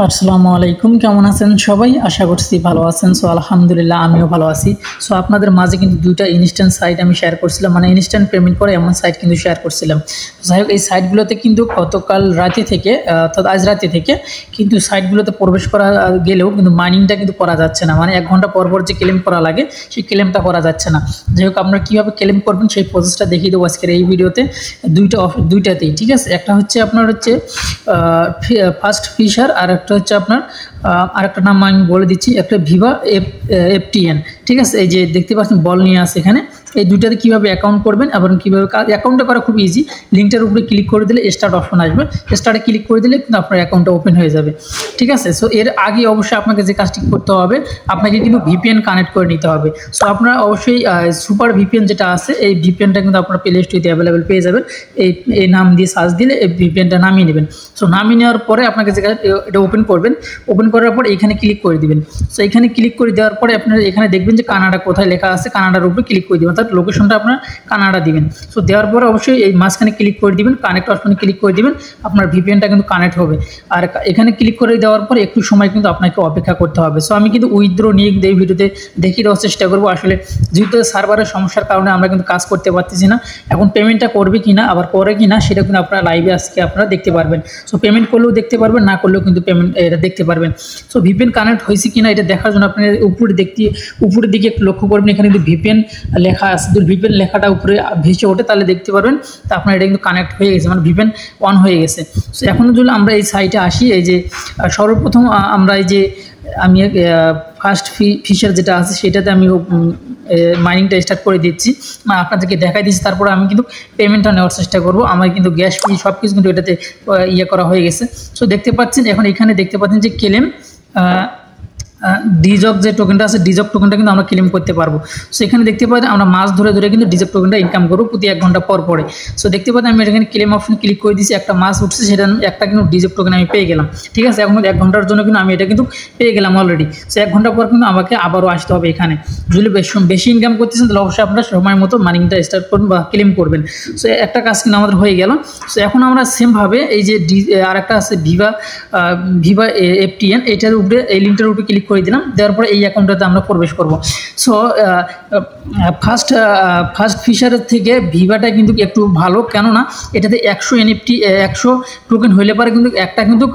আসসালামু আলাইকুম, কেমন আছেন সবাই? আশা করছি ভালো আছেন। সো আলহামদুলিল্লাহ আমিও ভালো আছি। সো আপনাদের মাঝে কিন্তু দুইটা ইনস্ট্যান্ট সাইট আমি শেয়ার করছিলাম, মানে ইনস্ট্যান্ট পেমেন্ট করে এমন সাইট কিন্তু শেয়ার করছিলাম। যাই হোক, এই সাইটগুলোতে কিন্তু গতকাল রাতে থেকে অর্থাৎ আজ রাতে থেকে কিন্তু সাইটগুলোতে প্রবেশ করা গেলেও কিন্তু মাইনিংটা কিন্তু করা যাচ্ছে না, মানে 1 ঘন্টা পর পর যে ক্লেম করা লাগে সেই ক্লেমটা করা যাচ্ছে না। যাই হোক, আপনারা কীভাবে ক্লেম করবেন সেই প্রসেসটা দেখিয়ে দেবো আজকের এই ভিডিওতে। দুইটাতেই ঠিক আছে। একটা হচ্ছে আপনার ফার্স্ট ফিশার, আর একটা হচ্ছে আপনার আরেকটা নাম আমি বলে দিচ্ছি, একটা ভিভা এফটিএন। ঠিক আছে, এই যে দেখতে পাচ্ছেন বল নিয়ে আসে এখানে। এই দুইটাতে কীভাবে অ্যাকাউন্ট করবেন এবং কীভাবে অ্যাকাউন্টটা করা খুব ইজি। লিঙ্কটার উপরে ক্লিক করে দিলে স্টার্ট অপশন আসবে, স্টার্টে ক্লিক করে দিলে কিন্তু আপনার অ্যাকাউন্টটা ওপেন হয়ে যাবে। ঠিক আছে। সো এর আগে অবশ্যই আপনাকে যে কাজটি করতে হবে, আপনাকে কিন্তু ভিপিএন কানেক্ট করে নিতে হবে। সো আপনারা অবশ্যই সুপার ভিপিএন যেটা আছে, এই ভিপিএনটা কিন্তু আপনারা প্লে স্টোরে অ্যাভেলেবেল পেয়ে যাবেন। এই নাম দিয়ে সার্চ দিলে এই ভিপিএনটা নামিয়ে নেবেন। সো নামিয়ে নেওয়ার পরে আপনাকে যে এটা ওপেন করবেন, ওপেন করার পর এখানে ক্লিক করে দিবেন। সো এখানে ক্লিক করে দেওয়ার পরে আপনারা এখানে দেখবেন যে কানাডা কোথায় লেখা আছে, কানাডার উপরে ক্লিক করে দেবেন, অর্থাৎ লোকেশনটা আপনার কানাডা দিবেন। সো দেওয়ার পরে অবশ্যই এই মাঝখানে ক্লিক করে দিবেন, কানেক্ট অপশনে ক্লিক করে দিবেন, আপনার ভিপিএনটা কিন্তু কানেক্ট হবে। আর এখানে ক্লিক করে দেওয়ার পর একটু সময় কিন্তু আপনাকে অপেক্ষা করতে হবে। সো আমি কিন্তু উইথড্র নিয়ে কিন্তু এই ভিডিওতে দেখিয়ে দেওয়ার চেষ্টা করবো। আসলে যেহেতু সার্ভারের সমস্যার কারণে আমরা কিন্তু কাজ করতে পারতেছি না। এখন পেমেন্টটা করবে কিনা আবার করে কিনা সেটা কিন্তু আপনারা লাইভে আজকে আপনারা দেখতে পারবেন। সো পেমেন্ট করলেও দেখতে পারবেন, না করলেও কিন্তু পেমেন্ট এটা দেখতে পারবেন। সো ভিপিএন কানেক্ট হয়েছে কিনা এটা দেখার জন্য আপনি উপরের দিকে একটু লক্ষ্য করবেন, এখানে কিন্তু ভিপিএন লেখা আছে। যদি ভিপিএন লেখাটা উপরে ভেসে ওঠে তাহলে দেখতে পারবেন তা আপনার এটা কিন্তু কানেক্ট হয়ে গেছে, মানে ভিপিএন অন হয়ে গেছে। সো এখন যদি আমরা এই সাইটে আসি, এই যে সর্বপ্রথম আমরা এই যে আমি ফার্স্ট ফিশার যেটা আছে সেটাতে আমি মাইনিংটা স্টার্ট করে দিচ্ছি, আপনাদেরকে দেখাই দিচ্ছি। তারপরে আমি কিন্তু পেমেন্টটা নেওয়ার চেষ্টা করব। আমার কিন্তু গ্যাস ফি সব কিছু কিন্তু এটাতে করা হয়ে গেছে। সো দেখতে পাচ্ছেন, এখন এখানে দেখতে পাচ্ছেন যে ক্লেম ডিজক যে টোকেনটা আছে, ডিজক টোকেনটা কিন্তু আমরা ক্লেম করতে পারবো। সো এখানে দেখতে পাচ্ছেন আমরা মাস ধরে কিন্তু ডিজক টোকেনটা ইনকাম করবো প্রতি 1 ঘন্টা পর পরে। সো দেখতে পাচ্ছেন আমি এখানে ক্লেম অপশন ক্লিক করে দিয়েছি, একটা মাস উঠছে, সেটা একটা কিন্তু ডিজক টোকেন আমি পেয়ে গেলাম। ঠিক আছে, এখন 1 ঘন্টার জন্য কিন্তু আমি এটা কিন্তু পেয়ে গেলাম অলরেডি। সো 1 ঘন্টা পর কিন্তু আমাকে আবারও আসতে হবে এখানে। যদি বেশি ইনকাম করতেছেন তাহলে অবশ্যই আপনারা সময় মতো মাইনিংটা স্টার্ট করবেন বা ক্লেম করবেন। সো একটা কাজ কিন্তু আমাদের হয়ে গেল। সো এখন আমরা সেমভাবে এই যে আর একটা আছে ভিভা এফটিএন, এটার উপরে এই লিঙ্কটার উপরে ক্লিক করে দিলাম। দেওয়ার পরে এই অ্যাকাউন্টটাতে আমরা প্রবেশ করব। সো ফার্স্ট ফিশারের থেকে ভিভাটা কিন্তু একটু ভালো, কেননা এটাতে 100 এনএফটি 100 টোকেন হইলে পারে কিন্তু একটা কিন্তু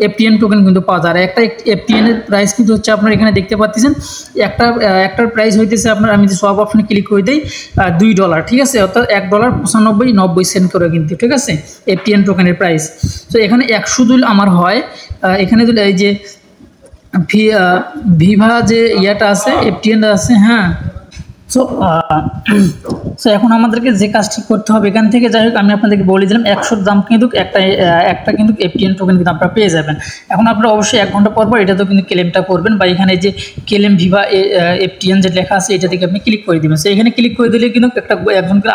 এফটিএন টোকেন কিন্তু পাওয়া যায়। একটা এফটিএনের প্রাইস কিন্তু হচ্ছে আপনার এখানে দেখতে পাচ্ছেন, একটার প্রাইস হইতেছে আপনার, আমি যে সব অপশনে ক্লিক করে দিই, $2। ঠিক আছে, অর্থাৎ $1.95 করে কিন্তু। ঠিক আছে, এফটিএন টোকেনের প্রাইস। তো এখানে 100 যদি আমার হয়, এখানে যদি এই যে ভিভা যে ইয়াটা আছে, এফটিএনটা আছে, হ্যাঁ। সো এখন আমাদেরকে যে কাজটি করতে হবে এখান থেকে, যাই হোক আমি আপনাদেরকে বলে দিলাম 100 দাম কিন্তু একটা কিন্তু এফটিএন টোকেন কিন্তু আপনারা পেয়ে যাবেন। এখন আপনারা অবশ্যই 1 ঘন্টা পর এটাতেও কিন্তু ক্লেমটা করবেন, বা এখানে যে ক্লেম ভিভা এফটিএন যে লেখা আছে এটা থেকে আপনি ক্লিক করে দেবেন। সো এখানে ক্লিক করে দিলে কিন্তু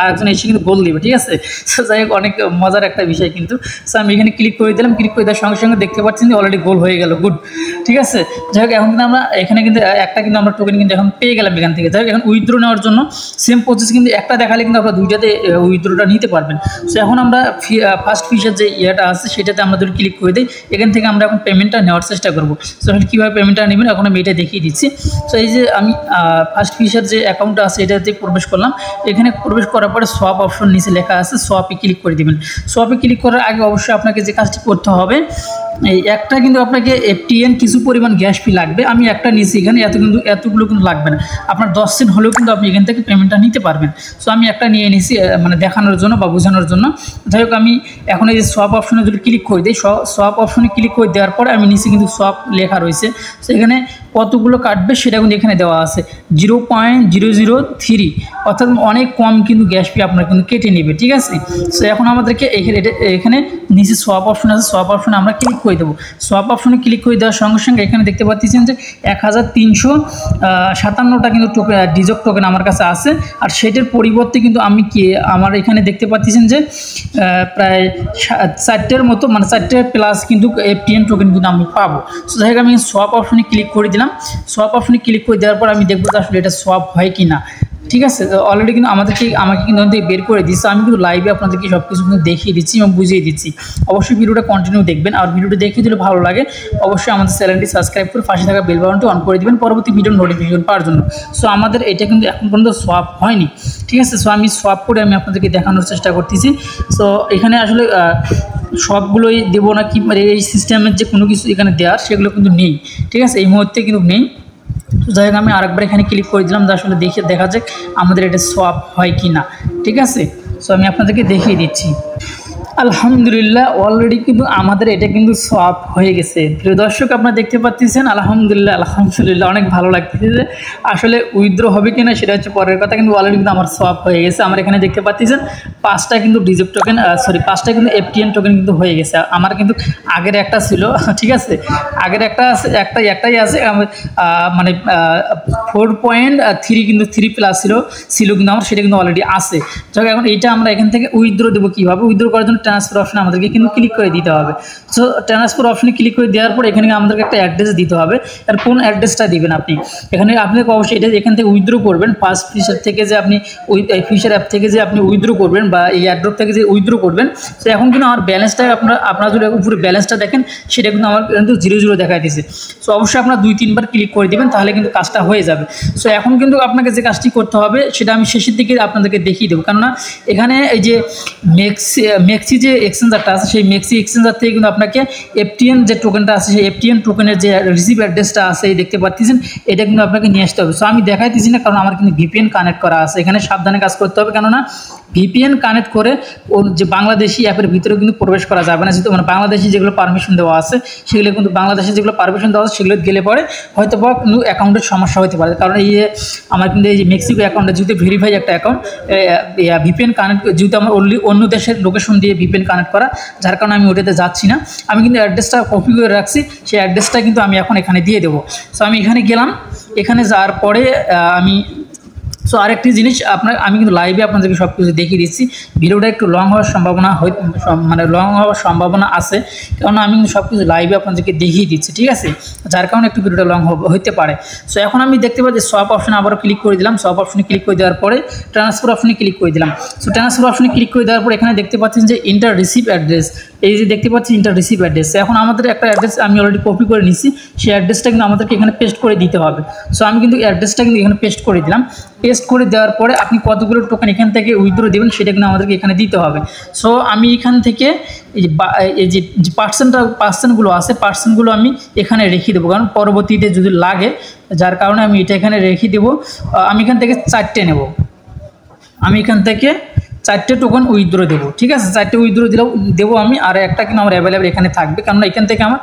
আরেকজন এসে কিন্তু গোল দেবে। ঠিক আছে, সো যাই হোক অনেক মজার একটা বিষয় কিন্তু। সো আমি এখানে ক্লিক করে দিলাম, ক্লিক করে দেওয়ার সঙ্গে সঙ্গে দেখতে পাচ্ছেন যে অলরেডি গোল হয়ে গেল। গুড। ঠিক আছে, যাই হোক এখন কিন্তু আমরা এখানে কিন্তু একটা কিন্তু আমরা টোকেন কিন্তু এখন পেয়ে গেলাম এখান থেকে। যাই হোক এখন উইথড্র নেওয়ার জন্য সেম প্রসেস, কিন্তু একটা দেখালে কিন্তু আপনারা দুইটাতে উইথড্রটা নিতে পারবেন। সো এখন আমরা ফার্স্ট ফিশার যে ইয়েটা আছে সেটাতে আমরা যদি ক্লিক করে দিই, এখান থেকে আমরা এখন পেমেন্টটা নেওয়ার চেষ্টা করবো। সো এখন কীভাবে পেমেন্টটা নেবেন এখন আমি এটা দেখিয়ে দিচ্ছি। সো এই যে আমি ফার্স্ট ফিশার যে অ্যাকাউন্টটা আছে এটাতে প্রবেশ করলাম। এখানে প্রবেশ করার পরে সোয়াপ অপশন নিচে লেখা আছে, সোয়াপে ক্লিক করে দেবেন। সোয়াপে ক্লিক করার আগে অবশ্যই আপনাকে যে কাজটি করতে হবে, এই একটা কিন্তু আপনাকে এফটিএন কিছু পরিমাণ গ্যাস ফি লাগবে। আমি একটা নিয়েছি এখানে, এতগুলো কিন্তু লাগবে না। আপনার 10 সেন্ট হলেও কিন্তু আপনি এখান থেকে পেমেন্টটা নিতে পারবেন। সো আমি একটা নিয়ে নিয়েছি, মানে দেখানোর জন্য বা বোঝানোর জন্য। যাই হোক আমি এখন এই যে সোয়াপ অপশনে যদি ক্লিক করে দিই, সোয়াপ অপশনে ক্লিক করে দেওয়ার পরে আমি নিচে কিন্তু সোয়াপ লেখা রয়েছে। সো এখানে কতগুলো কাটবে সেটা কিন্তু এখানে দেওয়া আছে, 0.003, অর্থাৎ অনেক কম কিন্তু গ্যাস ফি আপনার কিন্তু কেটে নেবে। ঠিক আছে, সো এখন আমাদেরকে এখানে নিচে সোয়াপ অপশন আছে, সোয়াপ অপশনে আমরা ক্লিক করে দেবো। সোয়াপ অপশনে ক্লিক করে দেওয়ার সঙ্গে সঙ্গে এখানে দেখতে পাচ্ছেন যে 1357টা কিন্তু ডিজক টোকেন আমার কাছে আছে। আর সেটার পরিবর্তে কিন্তু আমার এখানে দেখতে পাচ্ছেন যে প্রায় 4টের মতো, মানে 4টে প্লাস কিন্তু এফটিএন টোকেন কিন্তু আমি পাবো। সো যাই হোক আমি সোয়াপ অপশনে ক্লিক করে দিলাম। সোয়াপ অপশনে ক্লিক করে দেওয়ার পর আমি দেখবো যে আসলে এটা সোয়াপ হয় কি না। ঠিক আছে। তো অলরেডি কিন্তু আমাকে কিন্তু বের করে দিচ্ছে। আমি কিন্তু লাইভে আপনাদেরকে সব কিছু কিন্তু দেখিয়ে দিচ্ছি এবং বুঝিয়ে দিচ্ছি। অবশ্যই ভিডিওটা কন্টিনিউ দেখবেন, আর ভিডিওটা দেখিয়ে দিলে ভালো লাগে অবশ্যই আমাদের চ্যানেলটি সাবস্ক্রাইব করে পাশে থাকা বেল বাটনটি অন করে দিবেন পরবর্তী ভিডিওর নোটিফিকেশন পাওয়ার জন্য। সো আমাদের এটা কিন্তু এখন পর্যন্ত সোয়াপ হয়নি, ঠিক আছে। সো আমি সোয়াপ করে আমি আপনাদেরকে দেখানোর চেষ্টা করতেছি। সো এখানে আসলে সবগুলোই দেবো না কি, এই সিস্টেমের যে কোনো কিছু এখানে দেওয়ার সেগুলো কিন্তু নেই, ঠিক আছে, এই মুহূর্তে কিন্তু নেই। তো যাই হোক আমি আরেকবার এখানে ক্লিক করে দিলাম যে আসলে দেখা যাক আমাদের এটা সোয়াপ হয় কি না, ঠিক আছে। সো আমি আপনাদেরকে দেখিয়ে দিচ্ছি। আলহামদুলিল্লাহ অলরেডি কিন্তু আমাদের এটা কিন্তু সোয়াপ হয়ে গেছে। প্রিয় দর্শক আপনারা দেখতে পাচ্ছেন আলহামদুলিল্লাহ অনেক ভালো লাগতেছে। যে আসলে উইথড্র হবে কিনা সেটা হচ্ছে পরের কথা, কিন্তু অলরেডি কিন্তু আমার সোয়াপ হয়ে গেছে। আমার এখানে দেখতে পাচ্ছেন 5টা কিন্তু ডিজিট টোকেন 5টা কিন্তু FTN টোকেন কিন্তু হয়ে গেছে। আমার কিন্তু আগের একটা ছিল, ঠিক আছে, আগের একটা আছে, একটাই আছে, মানে 4.3 কিন্তু 3+ ছিল কিন্তু আমার, সেটা কিন্তু অলরেডি আছে। যাক এখন এইটা আমরা এখান থেকে উইথড্র দেবো কীভাবে, উইথড্র করার জন্য ট্রান্সফার অপশনে আমাদেরকে কিন্তু ক্লিক করে দিতে হবে। সো ট্রান্সফার অপশনে ক্লিক করে দেওয়ার পর এখানে আমাদেরকে একটা অ্যাড্রেস দিতে হবে। আর কোন অ্যাড্রেসটা দিবেন আপনি, এখানে আপনাকে অবশ্যই এটা এখান থেকে উইথড্র করবেন। ফার্স্ট ফিচার থেকে যে আপনি ফিচার অ্যাপ থেকে যে আপনি উইথড্র করবেন বা এই অ্যাড্রপ থেকে যে উইথড্র করবেন। তো এখন কিন্তু আমার ব্যালেন্সটা আপনারা যদি উপরে ব্যালেন্সটা দেখেন সেটা কিন্তু আমার কিন্তু 0 দেখাই দিয়েছে। সো অবশ্যই আপনারা 2-3 বার ক্লিক করে দেবেন, তাহলে কিন্তু কাজটা হয়ে যাবে। সো এখন কিন্তু আপনাকে যে কাজটি করতে হবে সেটা আমি শেষের দিকে আপনাদেরকে দেখিয়ে দেবো, কেননা এখানে এই যে মেক্সি যে এক্সচেঞ্জারটা আছে সেই মেক্সি এক্সচেঞ্জার থেকে কিন্তু আপনাকে FTN যে টোকেনটা আছে সেই FTN টোকেনের যে রিসিভ অ্যাড্রেসটা আছে এই দেখতে পাচ্ছেন, এটা কিন্তু আপনাকে নিয়ে আসতে হবে। সো আমি দেখাইতেছি না কারণ আমার কিন্তু VPN কানেক্ট করা আছে। এখানে সাবধানে কাজ করতে হবে, কেননা VPN কানেক্ট করে ওর যে বাংলাদেশি অ্যাপের ভিতরে কিন্তু প্রবেশ করা যাবে না। যেহেতু মানে বাংলাদেশি যেগুলো পারমিশন দেওয়া আছে সেগুলো কিন্তু বাংলাদেশি যেগুলো পারমিশন দেওয়া আছে সেগুলো গেলে পরে হয়তো বা কিন্তু অ্যাকাউন্টের সমস্যা হতে পারে। কারণ এই যে আমার কিন্তু এই যে মেক্সিকো অ্যাকাউন্টে যেহেতু ভেরিফাই একটা অ্যাকাউন্ট, VPN কানেক্ট যেহেতু আমার অন্য দেশের লোকেশন দিয়ে VPN কানেক্ট করা, যার কারণে আমি ওটাতে যাচ্ছি না। আমি কিন্তু অ্যাড্রেসটা কপি করে রাখছি, সেই অ্যাড্রেসটা কিন্তু আমি এখন এখানে দিয়ে দেবো। সো আমি এখানে গেলাম, এখানে যাওয়ার পরে আমি সো আরেকটি জিনিস আমি কিন্তু লাইভে আপনাদেরকে সব কিছু দেখিয়ে দিচ্ছি। ভিডিওটা একটু লং হওয়ার সম্ভাবনা আছে, কারণ আমি কিন্তু সব কিছু লাইভে আপনাদেরকে দেখিয়ে দিচ্ছি, ঠিক আছে, যার কারণে একটু ভিডিওটা লং হতে পারে। সো এখন আমি দেখতে পাচ্ছি সোয়াপ অপশনে আবারও ক্লিক করে দিলাম। সোয়াপ অপশনে ক্লিক করে দেওয়ার পরে ট্রান্সফার অপশনে ক্লিক করে দিলাম। সো ট্রান্সফার অপশনে ক্লিক করে দেওয়ার পরে এখানে দেখতে পাচ্ছেন যে ইন্টার রিসিভ অ্যাড্রেস, এই যে দেখতে পাচ্ছি ইন্টার রিসিভ অ্যাড্রেস। এখন আমাদের একটা অ্যাড্রেস আমি অলরেডি কপি করে নিচ্ছি, সেই অ্যাড্রেসটা কিন্তু আমাদেরকে এখানে পেস্ট করে দিতে হবে। সো আমি কিন্তু অ্যাড্রেসটা কিন্তু এখানে পেস্ট করে দিলাম। পেস্ট করে দেওয়ার পরে আপনি কতগুলো টোকেন এখান থেকে উইথড্র দেবেন সেটা কিন্তু আমাদেরকে এখানে দিতে হবে। সো আমি এখান থেকে এই যে পার্সেন্টগুলো আছে পার্সেন্টগুলো আমি এখানে রেখে দেবো, কারণ পরবর্তীতে যদি লাগে, যার কারণে আমি এটা এখানে রেখে দেবো। আমি এখান থেকে 4টে নেব, আমি এখান থেকে 4টে টোকেন উইথড্র দেবো, ঠিক আছে, 4টে উইথড্র দেবো আমি। আর একটা কিন্তু আমার অ্যাভেলেবেল এখানে থাকবে, কারণ এখান থেকে আমার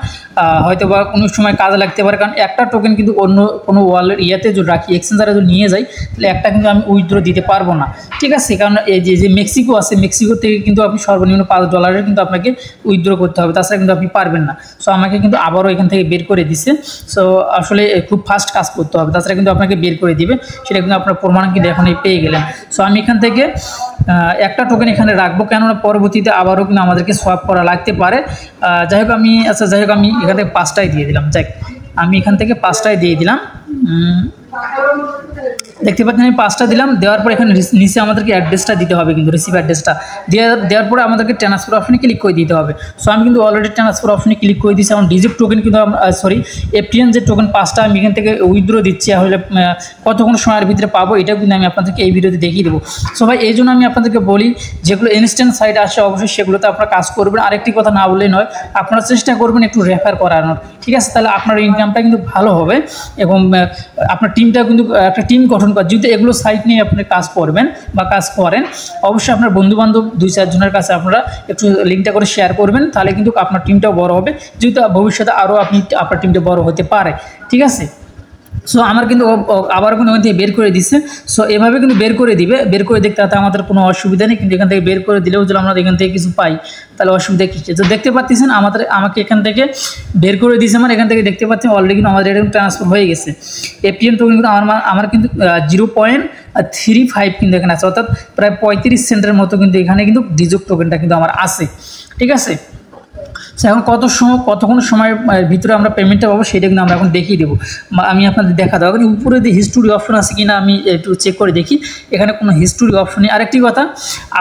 হয়তো বা কোনো সময় কাজে লাগতে পারে। কারণ একটা টোকেন কিন্তু অন্য কোনো ওয়ালেট যদি রাখি, এক্সচেঞ্জারে যদি নিয়ে যাই, তাহলে একটা কিন্তু আমি উইথড্র দিতে পারবো না, ঠিক আছে। কারণ এই যে মেক্সিকো আছে, মেক্সিকো থেকে কিন্তু আপনি সর্বনিম্ন $5 কিন্তু আপনাকে উইথড্র করতে হবে, তাছাড়া কিন্তু আপনি পারবেন না। সো আমাকে কিন্তু আবারও এখান থেকে বের করে দিচ্ছে। সো আসলে খুব ফাস্ট কাজ করতে হবে, তাছাড়া কিন্তু আপনাকে বের করে দিবে, সেটা কিন্তু আপনার প্রমাণ কিন্তু এখন পেয়ে গেলেন। সো আমি এখান থেকে একটা টোকেন এখানে রাখবো, কেননা পরবর্তীতে আবারও কিন্তু আমাদেরকে সোয়াপ করা লাগতে পারে। যাই হোক আমি এখান থেকে 5টাই দিয়ে দিলাম। যাই আমি এখান থেকে 5টাই দিয়ে দিলাম। দেখতে পাচ্ছেন আমি 5টা দিলাম। দেওয়ার পর এখানে নিচে আমাদেরকে অ্যাড্রেসটা দিতে হবে, কিন্তু রিসিভ অ্যাড্রেসটা দেওয়ার পরে আমাদেরকে ট্রান্সফার অপশনে ক্লিক করে দিতে হবে। সো আমি কিন্তু অলরেডি ট্রান্সফার অপশনে ক্লিক করে দিয়েছি। এখন ডিজিট টোকেন কিন্তু FTN যে টোকেন 5টা আমি এখান থেকে উইথড্র দিচ্ছি, আসলে কতক্ষণ সময়ের ভিতরে পাবো এটাও কিন্তু আমি আপনাদেরকে এই ভিডিওতে দেখিয়ে দেবো। সো ভাই এই জন্য আমি আপনাদেরকে বলি, যেগুলো ইনস্ট্যান্ট সাইট আসে অবশ্যই সেগুলোতে আপনারা কাজ করবেন। আরেকটি কথা না বললেই নয়, আপনারা চেষ্টা করবেন একটু রেফার করানোর, ঠিক আছে, তাহলে আপনার ইনকামটা কিন্তু ভালো হবে এবং আপনার টিমটা কিন্তু একটা টিম গঠন করা। যেহেতু এগুলো সাইট নিয়ে আপনি কাজ করবেন বা কাজ করেন, অবশ্যই আপনার বন্ধুবান্ধব 2-4 জনের কাছে আপনারা একটু লিঙ্কটা করে শেয়ার করবেন, তাহলে কিন্তু আপনার টিমটাও বড় হবে, যেহেতু ভবিষ্যতে আরও আপনার টিমটা বড় হতে পারে, ঠিক আছে। সো আমার কিন্তু আবার কোনো ওখান থেকে বের করে দিচ্ছে। সো এভাবে কিন্তু বের করে দেখতে তাতে আমাদের কোনো অসুবিধা নেই, কিন্তু এখান থেকে বের করে দিলেও যদি আমরা এখান থেকে কিছু পাই তাহলে অসুবিধা কিছু। তো দেখতে পাচ্ছেন আমাকে এখান থেকে বের করে দিয়েছে। আমার এখান থেকে দেখতে পাচ্ছেন অলরেডি কিন্তু আমাদের এটা ট্রান্সফার হয়ে গেছে। FTN টোকেন কিন্তু আমার কিন্তু 0.35 কিন্তু এখানে আছে, অর্থাৎ প্রায় 35 সেন্টের মতো কিন্তু এখানে কিন্তু ডিজিট টোকেনটা কিন্তু আমার আছে, ঠিক আছে। এখন কতক্ষণ সময়ের ভিতরে আমরা পেমেন্টটা পাবো সেটা কিন্তু আমরা এখন দেখিয়ে দেবো। আমি আপনাদের দেখা দেবো, কিন্তু উপরে যে হিস্টোরি অপশন আছে কিনা আমি একটু চেক করে দেখি। এখানে কোনো হিস্টোরি অপশন নেই। আরেকটি কথা,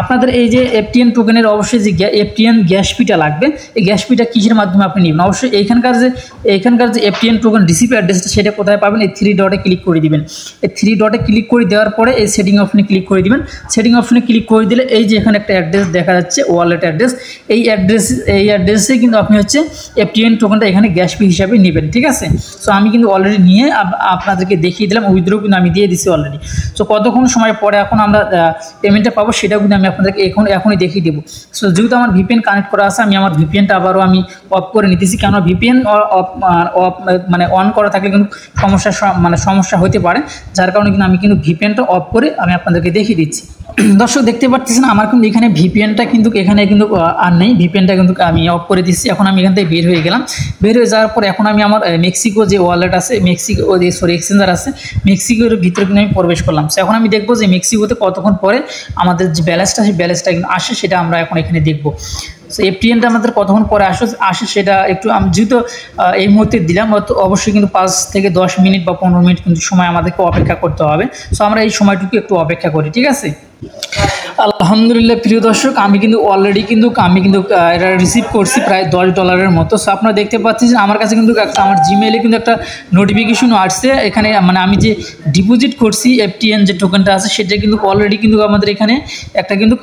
আপনাদের এই যে FTN টোকেনের অবশ্যই যে FTN গ্যাস ফিটা লাগবে, এই গ্যাস ফিটা কিসের মাধ্যমে আপনি নেবেন? অবশ্যই এইখানকার যে FTN টোকেন রিসিভ অ্যাড্রেসটা সেটা কোথায় পাবেন? এই 3 ডটে ক্লিক করে দিবেন। এই 3 ডটে ক্লিক করে দেওয়ার পরে এই সেটিং অপশনে ক্লিক করে দিবেন। সেটিং অপশনে ক্লিক করে দিলে এই যে এখানে একটা অ্যাড্রেস দেখা যাচ্ছে, ওয়ালেট অ্যাড্রেস। এই অ্যাড্রেসে কিন্তু আপনি হচ্ছে FTN টোকেনটা এখানে গ্যাস ফি হিসাবে নেবেন, ঠিক আছে? সো আমি কিন্তু অলরেডি নিয়ে আপনাদেরকে দেখিয়ে দিলাম, উইথড্র কিন্তু আমি দিয়ে দিচ্ছি অলরেডি। সো কতক্ষণ সময় পরে এখন আমরা পেমেন্টটা পাবো সেটাও কিন্তু আমি আপনাদেরকে এখনই দেখিয়ে দেবো। সো যেহেতু আমার VPN কানেক্ট করা আছে, আমি আমার VPNটা আবারও আমি অফ করে নিতেছি, কেন VPN অফ মানে অন করা থাকলে কিন্তু সমস্যা হতে পারে, যার কারণে কিন্তু আমি কিন্তু VPNটা অফ করে আমি আপনাদেরকে দেখিয়ে দিচ্ছি। দর্শক দেখতে পাচ্ছেন আমার কিন্তু এখানে VPNটা কিন্তু এখানে কিন্তু আর নেই, VPNটা কিন্তু আমি অফ করে দিচ্ছি। এখন আমি এখান থেকে বের হয়ে গেলাম। বের হয়ে যাওয়ার পর এখন আমি আমার মেক্সিকো যে ওয়ালেট আছে, এক্সচেঞ্জার আছে, মেক্সিকোর ভিতরে কিন্তু আমি প্রবেশ করলাম। সো এখন আমি দেখবো যে মেক্সিকোতে কতক্ষণ পরে আমাদের যে ব্যালেন্সটা, সেই ব্যালেন্সটা কিন্তু আসে, সেটা আমরা এখন এখানে দেখবো। সো FTNটা আমাদের কতক্ষণ পরে আসে সেটা একটু আমি যেহেতু এই মুহূর্তে দিলাম, অবশ্যই কিন্তু 5 থেকে 10 মিনিট বা 15 মিনিট কিন্তু সময় আমাদেরকে অপেক্ষা করতে হবে। সো আমরা এই সময়টুকু একটু অপেক্ষা করি, ঠিক আছে? আলহামদুলিল্লাহ প্রিয় দর্শক, আমি কিন্তু অলরেডি এটা রিসিভ করছি প্রায় $10 মতো। সো আপনারা দেখতে পাচ্ছেন যে আমার কাছে কিন্তু আমার জিমেইলে কিন্তু একটা নোটিফিকেশন আসছে। এখানে মানে আমি যে ডিপোজিট করছি FTN যে টোকেনটা আছে সেটা কিন্তু অলরেডি কিন্তু আমাদের এখানে একটা কিন্তু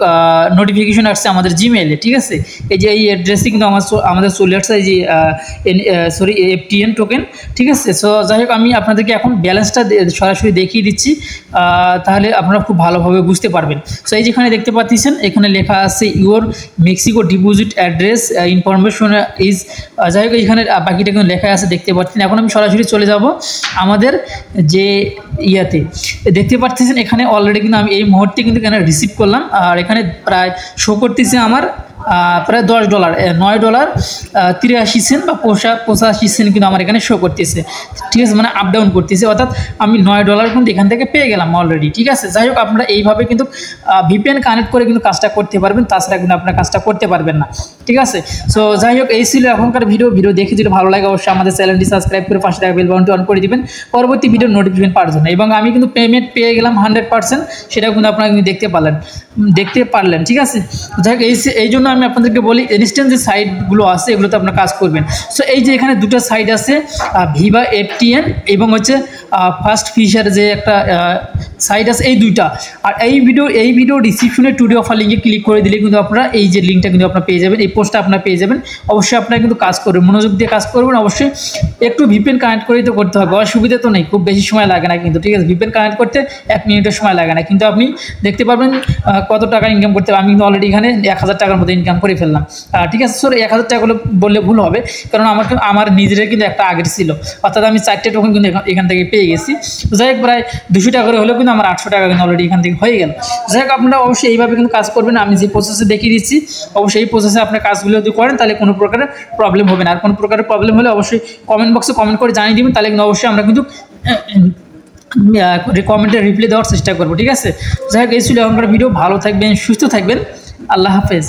নোটিফিকেশন আসছে আমাদের জিমেইলে, ঠিক আছে? এই যে এই অ্যাড্রেসে কিন্তু আমাদের চলে আসছে এই যে FTN টোকেন, ঠিক আছে? সো যাই হোক, আমি আপনাদেরকে এখন ব্যালেন্সটা সরাসরি দেখিয়ে দিচ্ছি, তাহলে আপনারা খুব ভালোভাবে বুঝতে পারবেন। সো এই যেখানে দেখতে পাচ্ছেন এখানে লেখা আছে your Mexico deposit address information is, যাই হোক এখানে বাকিটা কিন্তু লেখা আছে দেখতে পাচ্ছেন। এখন আমি সরাসরি চলে যাব আমাদের যে ইয়াতে, দেখতে পাচ্ছেন এখানে অলরেডি কিন্তু আমি এই মুহূর্তে কিন্তু এখানে রিসিভ করলাম, আর এখানে প্রায় শো করতেছে আমার প্রায় $10, $9.83 বা 85 কিন্তু আমার এখানে শো করতেছে, ঠিক আছে? মানে আপ ডাউন করতেছে, অর্থাৎ আমি $9 কিন্তু এখান থেকে পেয়ে গেলাম অলরেডি, ঠিক আছে? যাই হোক, আপনারা এইভাবে কিন্তু VPN কানেক্ট করে কিন্তু কাজটা করতে পারবেন, তাছাড়া কিন্তু আপনার কাজটা করতে পারবেন না, ঠিক আছে? সো যাই হোক, এই ছিল এখনকার ভিডিও দেখে যদি ভালো লাগে অবশ্যই আমাদের চ্যানেলটি সাবস্ক্রাইব করে পাশে থাকা বেল বাটনটি অন করে দিবেন পরবর্তী ভিডিওর নোটিফিকেশন পাওয়ার জন্য। এবং আমি কিন্তু পেমেন্ট পেয়ে গেলাম 100%, সেটাও কিন্তু আপনারা কিন্তু দেখতে পারলেন, ঠিক আছে? যাই হোক, এই জন্য আমি আপনাদেরকে বলি ইনস্ট্যান্ট যে সাইটগুলো আছে এগুলোতে আপনার কাজ করবেন। সো এই যে এখানে দুটো সাইট আছে, ভিভা FTN এবং হচ্ছে ফার্স্ট ফিশার যে একটা সাইট আছে, এই দুইটা। আর এই ভিডিও ডিসক্রিপশনে টুডে অফার লিঙ্কে ক্লিক করে দিলে কিন্তু আপনারা এই যে লিঙ্কটা কিন্তু আপনারা পেয়ে যাবেন, এই পোস্টটা আপনারা পেয়ে যাবেন। অবশ্যই আপনারা কিন্তু কাজ করবেন, মনোযোগ দিয়ে কাজ করবেন। অবশ্যই একটু VPN কানেক্ট করেই তো করতে হবে, অসুবিধা তো নেই, খুব বেশি সময় লাগে না কিন্তু, ঠিক আছে? VPN কানেক্ট করতে 1 মিনিটের সময় লাগে না, কিন্তু আপনি দেখতে পারবেন কত টাকা ইনকাম করতে হবে। আমি কিন্তু অলরেডি এখানে 1000 টাকার মতো ইনকাম করে ফেললাম, ঠিক আছে? সরি, 1000 টাকা বললে ভুল হবে, কারণ আমার নিজের কিন্তু একটা আগের ছিল, অর্থাৎ আমি 4টে টোকেন কিন্তু এখান থেকে পেয়ে গেছি। যাই হোক, প্রায় 200 টাকা করে হলেও কিন্তু আমার 800 টাকা কিন্তু অলরেডি এখান থেকে হয়ে গেল। যাই হোক, আপনারা অবশ্যই এইভাবে কিন্তু কাজ করবেন, আমি যে প্রসেসে দেখিয়ে দিচ্ছি অবশ্যই এই প্রসেসে আপনার কাজগুলো যদি করেন তাহলে কোনো প্রকারের প্রবলেম হবে না। আর কোনো প্রকারের প্রবলেম হলে অবশ্যই কমেন্ট বক্সে কমেন্ট করে জানিয়ে দেবেন, তাহলে কিন্তু অবশ্যই আমরা কিন্তু কমেন্টে রিপ্লাই দেওয়ার চেষ্টা করবো, ঠিক আছে? যাই হোক, এই ছিল এখনকার ভিডিও। ভালো থাকবেন, সুস্থ থাকবেন, আল্লাহ হাফেজ।